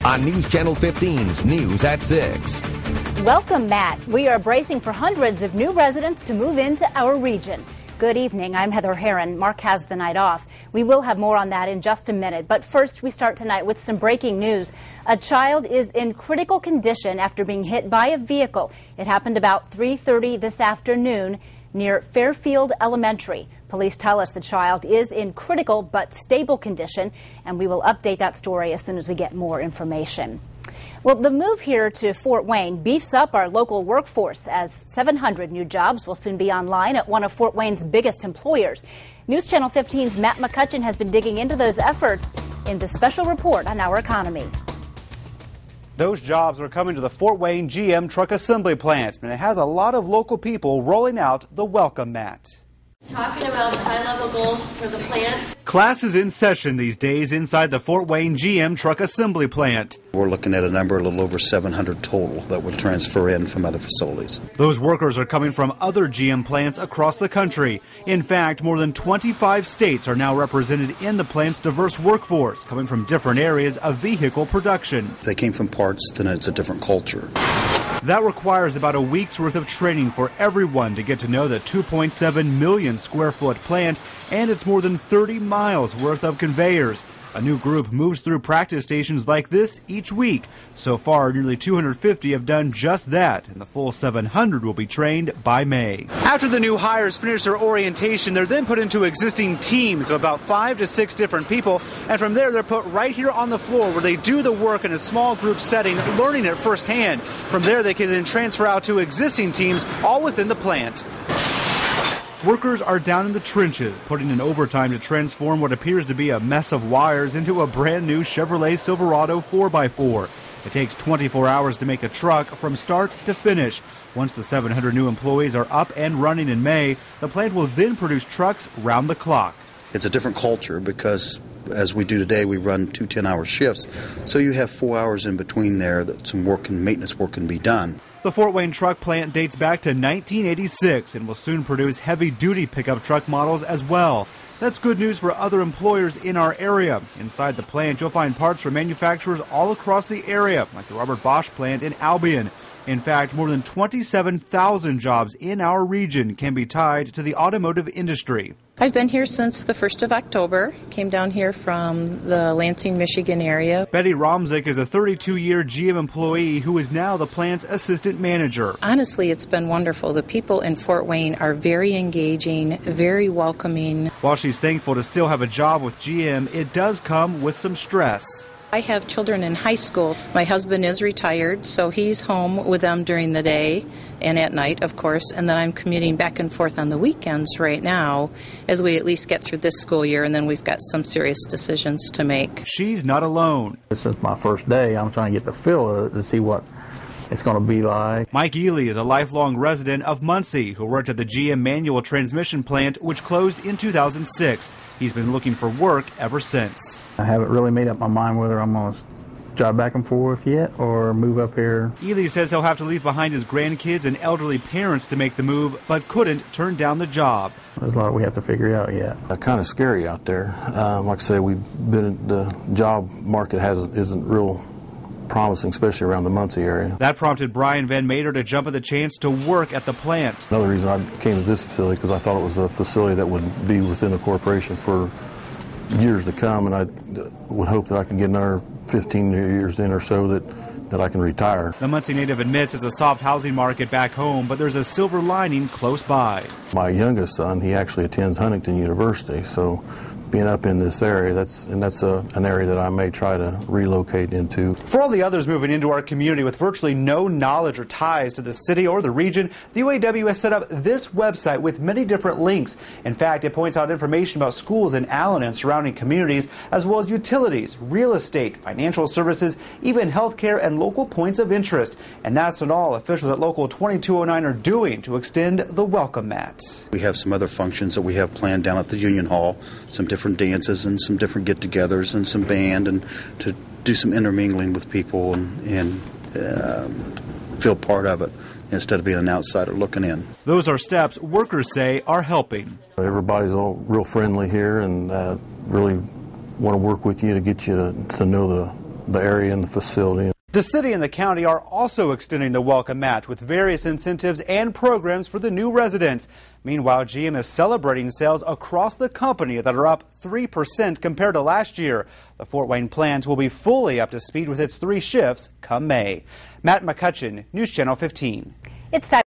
On News Channel 15's News at 6. Welcome, Matt. We are bracing for hundreds of new residents to move into our region. Good evening. I'm Heather Herron. Mark has the night off. We will have more on that in just a minute. But first, we start tonight with some breaking news. A child is in critical condition after being hit by a vehicle. It happened about 3:30 this afternoon near Fairfield Elementary. Police tell us the child is in critical but stable condition, and we will update that story as soon as we get more information. Well, the move here to Fort Wayne beefs up our local workforce as 700 new jobs will soon be online at one of Fort Wayne's biggest employers. News Channel 15's Matt McCutcheon has been digging into those efforts in the special report on our economy. Those jobs are coming to the Fort Wayne GM truck assembly plant, and it has a lot of local people rolling out the welcome mat. Talking about high-level goals for the plant. Class is in session these days inside the Fort Wayne GM truck assembly plant. We're looking at a number a little over 700 total that will transfer in from other facilities. Those workers are coming from other GM plants across the country. In fact, more than 25 states are now represented in the plant's diverse workforce, coming from different areas of vehicle production. If they came from parts, then it's a different culture. That requires about a week's worth of training for everyone to get to know the 2.7 million square foot plant and its more than 30 miles worth of conveyors. A new group moves through practice stations like this each week. So far, nearly 250 have done just that, and the full 700 will be trained by May. After the new hires finish their orientation, they're then put into existing teams of about 5 to 6 different people, and from there they're put right here on the floor where they do the work in a small group setting, learning it firsthand. From there they can then transfer out to existing teams, all within the plant. Workers are down in the trenches, putting in overtime to transform what appears to be a mess of wires into a brand new Chevrolet Silverado 4x4. It takes 24 hours to make a truck from start to finish. Once the 700 new employees are up and running in May, the plant will then produce trucks round the clock. It's a different culture because, as we do today, we run 2 10-hour shifts. So you have 4 hours in between there that some work and maintenance work can be done. The Fort Wayne truck plant dates back to 1986 and will soon produce heavy-duty pickup truck models as well. That's good news for other employers in our area. Inside the plant, you'll find parts from manufacturers all across the area, like the Robert Bosch plant in Albion. In fact, more than 27,000 jobs in our region can be tied to the automotive industry. I've been here since the 1st of October. Came down here from the Lansing, Michigan area. Betty Romsek is a 32-year GM employee who is now the plant's assistant manager. Honestly, it's been wonderful. The people in Fort Wayne are very engaging, very welcoming. While she's thankful to still have a job with GM, it does come with some stress. I have children in high school. My husband is retired, so he's home with them during the day and at night, of course, and then I'm commuting back and forth on the weekends right now as we at least get through this school year, and then we've got some serious decisions to make. She's not alone. This is my first day. I'm trying to get the feel of it to see what it's going to be like. Mike Eley is a lifelong resident of MUNCIE who worked at the GM manual transmission plant, which closed in 2006. He's been looking for work ever since. I haven't really made up my mind whether I'm going to drive back and forth yet or move up here. Eley says he'll have to leave behind his grandkids and elderly parents to make the move, but couldn't turn down the job. There's a lot we have to figure out yet. Kind of scary out there. Like I say, the job market isn't real promising, especially around the Muncie area. That prompted Brian Van Mater to jump at the chance to work at the plant. Another reason I came to this facility because I thought it was a facility that would be within the corporation for years to come, and I would hope that I can get another 15 years in or so that I can retire. The Muncie native admits it's a soft housing market back home, but there's a silver lining close by. My youngest son, he actually attends Huntington University, so being up in this area, that's an area that I may try to relocate into. For all the others moving into our community with virtually no knowledge or ties to the city or the region, the UAW has set up this website with many different links. In fact, it points out information about schools in Allen and surrounding communities, as well as utilities, real estate, financial services, even healthcare and local points of interest. And that's not all officials at Local 2209 are doing to extend the welcome mat. We have some other functions that we have planned down at the Union Hall, some different dances and some different get-togethers and some band, and to do some intermingling with people and feel part of it instead of being an outsider looking in. Those are steps workers say are helping. Everybody's all real friendly here and really want to work with you to get you to know the area and the facility. The city and the county are also extending the welcome mat with various incentives and programs for the new residents. Meanwhile, GM is celebrating sales across the company that are up 3% compared to last year. The Fort Wayne plant will be fully up to speed with its 3 shifts come May. Matt McCutcheon, News Channel 15. It's time